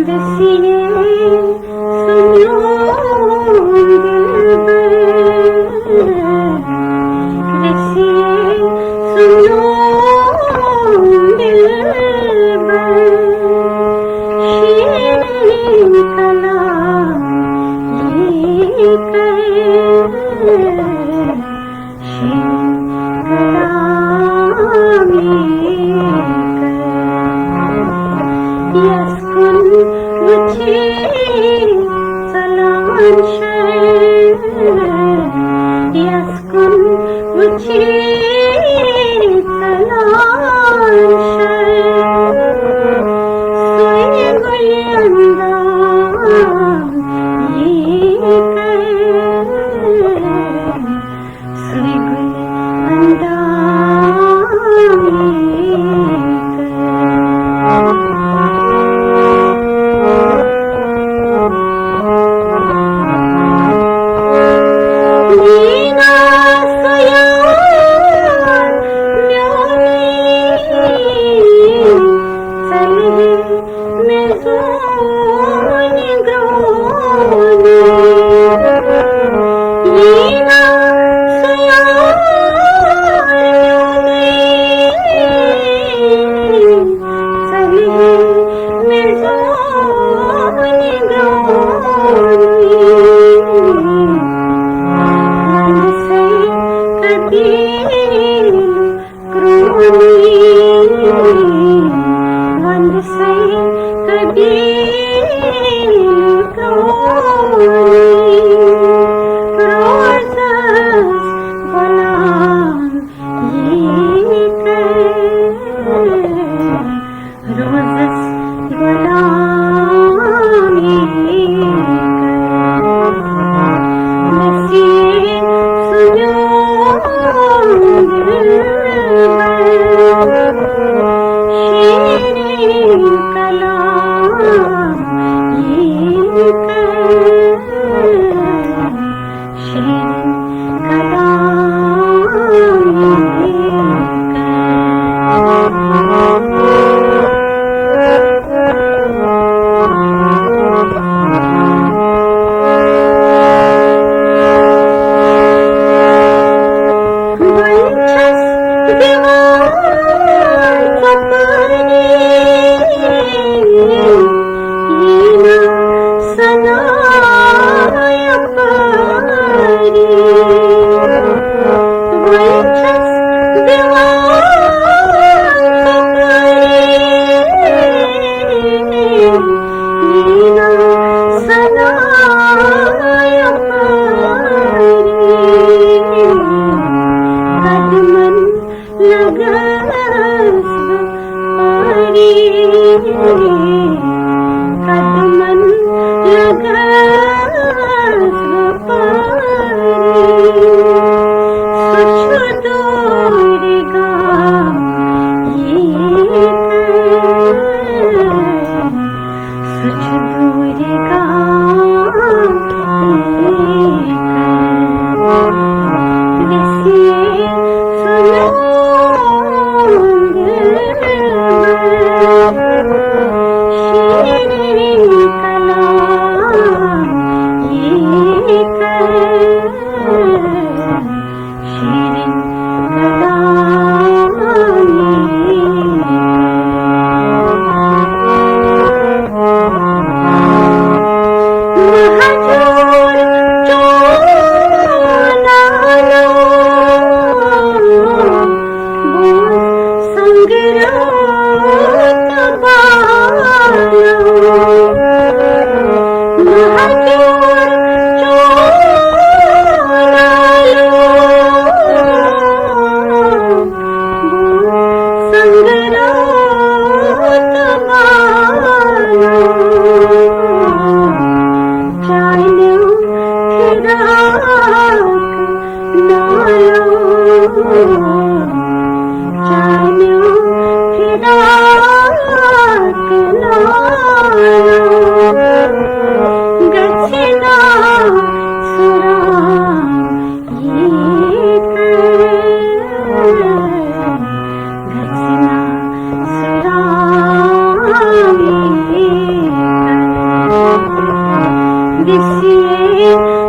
बसिए सुनो दिलबर, बसिए सुनो दिलबर, शीरीन कलाम लेकर, शीरीन कलाम लेकर यस्कुन मुझे सलाम यस्कुन मुझे सलाम सोए गुल अंदाम लेकर, सोए गुल अंदाम मीना सयान म्योनी सलहे मेज़ोनी ग्रोनी मीना सयान म्योनी सलहे मेज़ोनी ग्रोनी वंद से कबीर रोज़स गुलाम लेकर, रोज़स गुलाम लेकर बसिए सुनो दिलबर, शीरीन कलाम लेकर, शीरीन कलाम कदमन लगस सुछ दूरिगा लेकर, सुछ दूरिगा लेकर बसिए सुनो दिलबर, शीरीन दिसे